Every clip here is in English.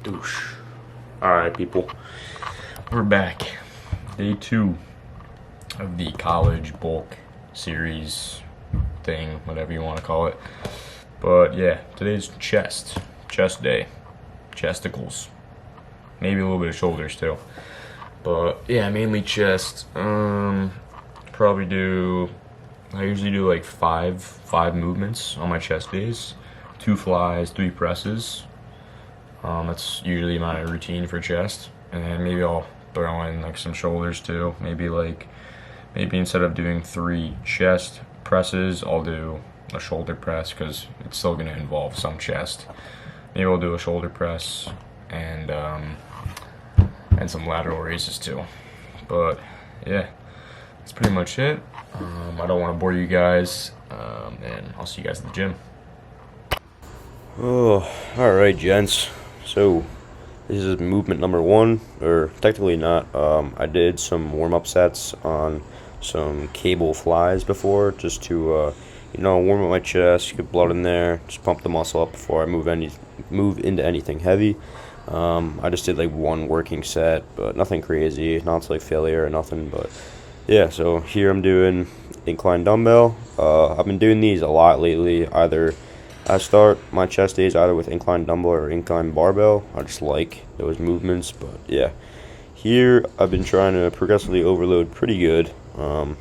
Douche. Alright, people. We're back. Day 2 of the college bulk series thing, whatever you want to call it. But yeah, today's chest day, chesticles, maybe a little bit of shoulders too. But yeah, mainly chest. Probably do. I usually do like five movements on my chest days, 2 flies, 3 presses. That's usually my routine for chest, and maybe I'll throw in like some shoulders too. Maybe instead of doing 3 chest presses, I'll do a shoulder press because it's still gonna involve some chest. Maybe I'll do a shoulder press and some lateral raises too. But yeah, that's pretty much it. I don't want to bore you guys, and I'll see you guys at the gym. Oh, alright, gents. So, this is movement number 1, or technically not. I did some warm-up sets on some cable flies before, just to, warm up my chest, get blood in there, just pump the muscle up before I move into anything heavy. I just did like 1 working set, but nothing crazy, not to like failure or nothing, but yeah, so here I'm doing incline dumbbell. I've been doing these a lot lately. Either I start my chest days either with incline dumbbell or incline barbell. I just like those movements, but yeah. Here I've been trying to progressively overload pretty good. I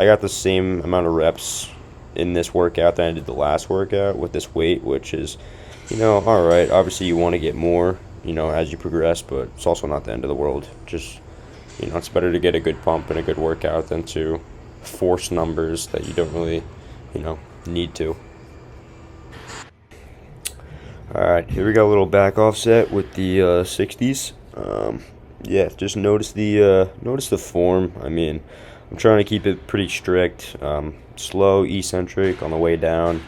got the same amount of reps in this workout that I did the last workout with this weight, which is, alright. Obviously you want to get more, as you progress, but it's also not the end of the world. Just, it's better to get a good pump and a good workout than to force numbers that you don't really, need to. Alright, here we got a little back offset with the 60s. Yeah, just notice the form. I mean, I'm trying to keep it pretty strict. Slow, eccentric on the way down,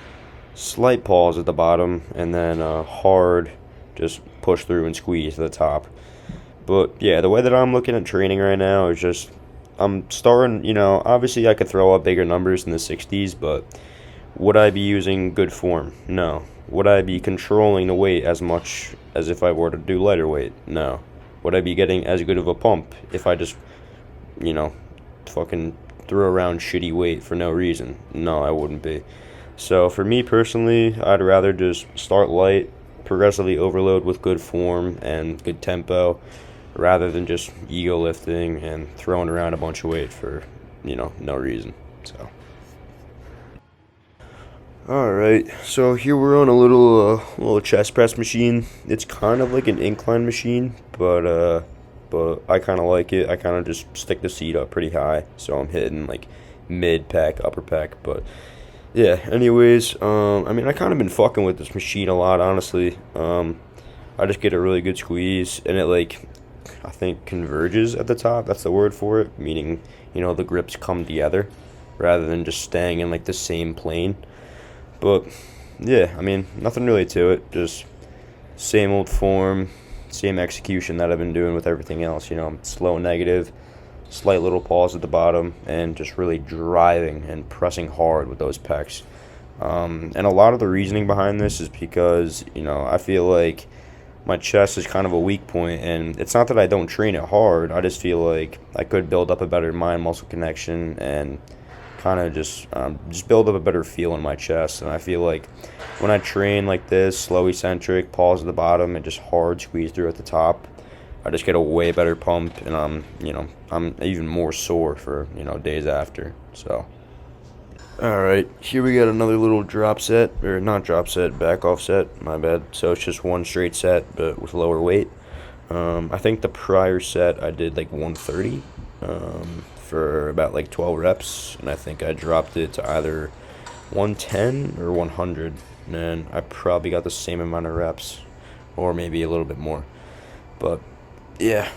slight pause at the bottom, and then hard, just push through and squeeze to the top. But yeah, the way that I'm looking at training right now is just, I'm starting, obviously I could throw up bigger numbers in the 60s, but would I be using good form? No. Would I be controlling the weight as much as if I were to do lighter weight? No. Would I be getting as good of a pump if I just, fucking threw around shitty weight for no reason? No, I wouldn't be. So for me personally, I'd rather just start light, progressively overload with good form and good tempo, rather than just ego lifting and throwing around a bunch of weight for, no reason. So. Alright, so here we're on a little chest press machine. It's kind of like an incline machine, but I kind of like it. I kind of just stick the seat up pretty high, so I'm hitting like mid pec, upper pec. But yeah, anyways, I kind of been fucking with this machine a lot, honestly. I just get a really good squeeze, and it I think converges at the top. That's the word for it, meaning the grips come together rather than just staying in like the same plane. But yeah, nothing really to it. Just same old form, same execution that I've been doing with everything else. Slow negative, slight little pause at the bottom, and just really driving and pressing hard with those pecs. And a lot of the reasoning behind this is because, I feel like my chest is kind of a weak point, and it's not that I don't train it hard. I just feel like I could build up a better mind-muscle connection and kind of just build up a better feel in my chest. And I feel like when I train like this, slow eccentric, pause at the bottom, and just hard squeeze through at the top, I just get a way better pump, and I'm even more sore for days after. So alright, here we got another little drop set, or not drop set, back off set, my bad. So it's just 1 straight set but with lower weight. I think the prior set I did like 130 for about like 12 reps, and I think I dropped it to either 110 or 100, and I probably got the same amount of reps, or maybe a little bit more. But yeah,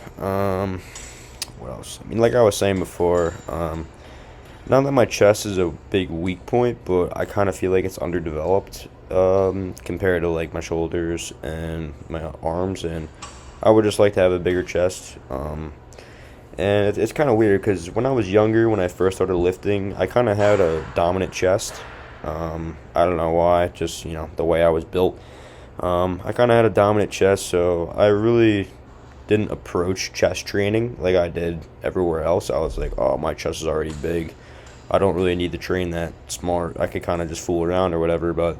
what else? Like I was saying before, not that my chest is a big weak point, but I kind of feel like it's underdeveloped compared to like my shoulders and my arms, and I would just like to have a bigger chest. And it's kind of weird because when I was younger, when I first started lifting, I kind of had a dominant chest. I don't know why, just, the way I was built. I kind of had a dominant chest, so I really didn't approach chest training like I did everywhere else. I was like, oh, my chest is already big. I don't really need to train that smart. I could kind of just fool around or whatever. But,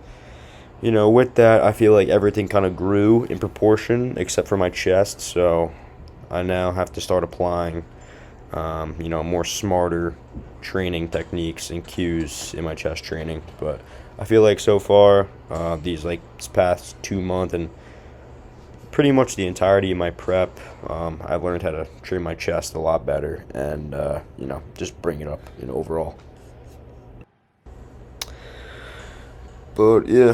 with that, I feel like everything kind of grew in proportion except for my chest. So I now have to start applying, more smarter training techniques and cues in my chest training. But I feel like so far, these this past 2 months and pretty much the entirety of my prep, I've learned how to train my chest a lot better and, just bring it up overall. But yeah,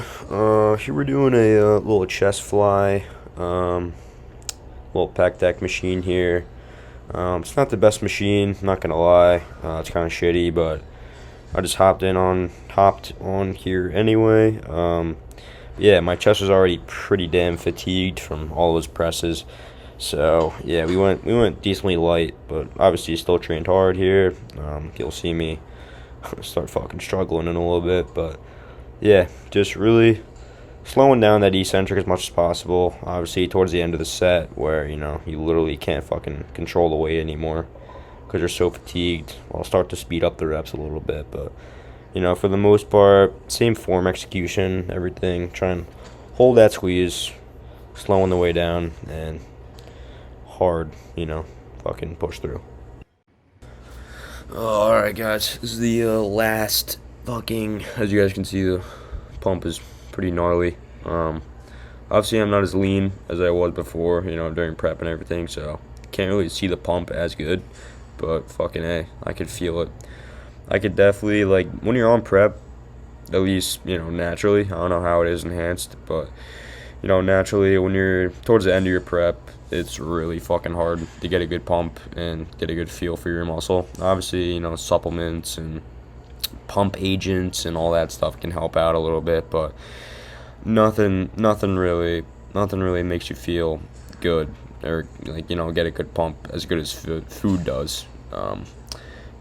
here we're doing a little chest fly, little pec deck machine here. It's not the best machine, not gonna lie. It's kind of shitty, but I just hopped on here anyway. Yeah, my chest was already pretty damn fatigued from all those presses. So yeah, we went decently light, but obviously still trained hard here. You'll see me start fucking struggling in a little bit, but yeah, just really slowing down that eccentric as much as possible. Obviously towards the end of the set, where you literally can't fucking control the weight anymore because you're so fatigued. I'll start to speed up the reps a little bit, but for the most part, same form, execution, everything. Try and hold that squeeze, slowing the way down, and hard, fucking push through. Alright, guys. This is the last fucking. As you guys can see, the pump is pretty gnarly. Obviously, I'm not as lean as I was before, during prep and everything, so can't really see the pump as good. But fucking A, I could feel it. I could definitely, when you're on prep, at least, naturally, I don't know how it is enhanced, but, naturally, when you're towards the end of your prep, it's really fucking hard to get a good pump and get a good feel for your muscle. Obviously, supplements and pump agents and all that stuff can help out a little bit, but nothing really makes you feel good or, get a good pump as good as food does.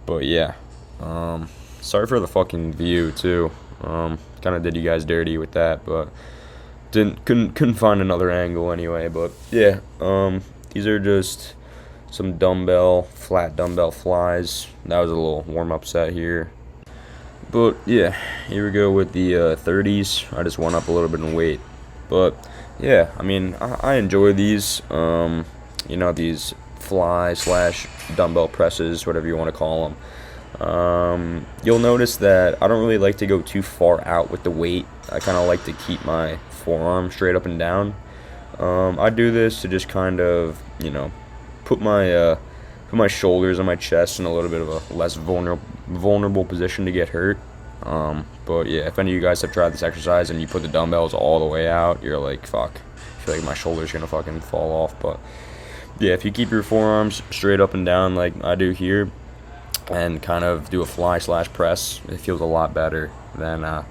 But yeah. Sorry for the fucking view too. Kind of did you guys dirty with that, but couldn't find another angle anyway. But yeah, these are just some flat dumbbell flies. That was a little warm up set here. But yeah, here we go with the 30s. I just went up a little bit in weight, but yeah, I mean I enjoy these. These fly / dumbbell presses, whatever you want to call them. You'll notice that I don't really like to go too far out with the weight. I kind of like to keep my forearm straight up and down. I do this to just kind of, put my shoulders on my chest in a little bit of a less vulnerable position to get hurt. But yeah, if any of you guys have tried this exercise and you put the dumbbells all the way out, you're like, fuck, I feel like my shoulder's gonna fucking fall off. But yeah, if you keep your forearms straight up and down like I do here, and kind of do a fly / press, it feels a lot better than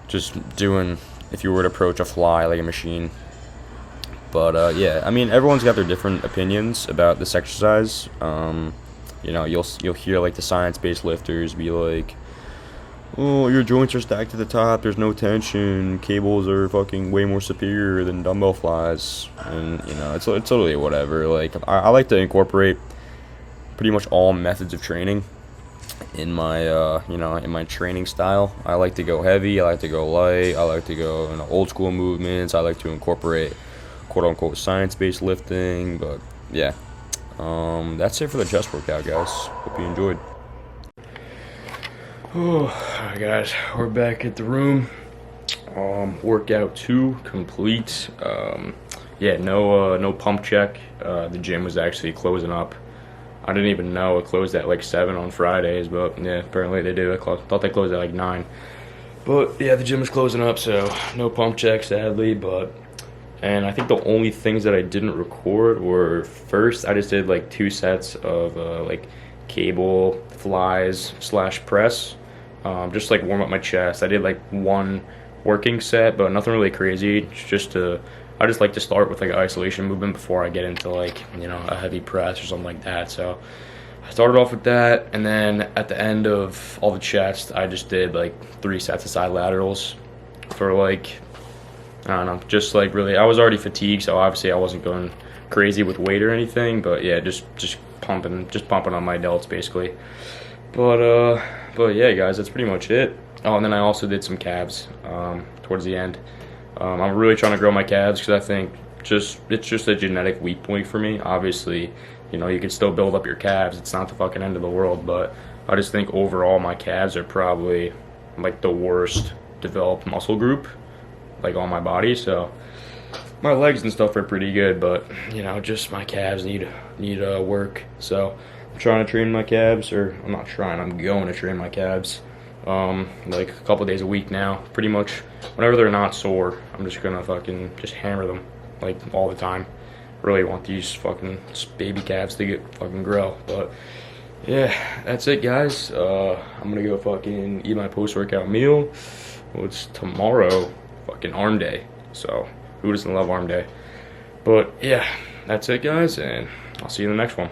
just doing if you were to approach a fly like a machine. But yeah, I mean everyone's got their different opinions about this exercise. You'll hear the science-based lifters be like, oh, your joints are stacked to the top, there's no tension, cables are fucking way more superior than dumbbell flies, and it's totally whatever. I like to incorporate pretty much all methods of training in my in my training style. I like to go heavy, I like to go light, I like to go old school movements, I like to incorporate quote unquote science-based lifting. But yeah, that's it for the chest workout, guys. Hope you enjoyed. Alright guys, we're back at the room. Workout 2 complete. Yeah, no pump check. The gym was actually closing up. I didn't even know it closed at 7 on Fridays, but yeah, apparently they did. I thought they closed at 9. But yeah, the gym was closing up, so no pump check, sadly. And I think the only things that I didn't record were, first, I just did 2 sets of cable flies / press, just warm up my chest. I did 1 working set, but nothing really crazy. I just like to start with an isolation movement before I get into a heavy press or something like that. So I started off with that, and then at the end of all the chest, I just did 3 sets of side laterals for I don't know, just like really, I was already fatigued, so obviously I wasn't going crazy with weight or anything, but yeah, just pumping on my delts basically. But yeah, guys, that's pretty much it. Oh, and then I also did some calves towards the end. I'm really trying to grow my calves because I think it's just a genetic weak point for me. Obviously, you know, you can still build up your calves. It's not the fucking end of the world, but I just think overall my calves are probably like the worst developed muscle group like on my body. So my legs and stuff are pretty good, but you know, just my calves need work. So I'm trying to train my calves, or I'm not trying. I'm going to train my calves, like a couple days a week now. Pretty much whenever they're not sore, I'm just gonna fucking just hammer them like all the time. Really want these fucking baby calves to get fucking grow, but yeah, that's it, guys. I'm gonna go fucking eat my post-workout meal. Well, it's tomorrow, fucking arm day. So who doesn't love arm day? But yeah, that's it, guys, and I'll see you in the next one.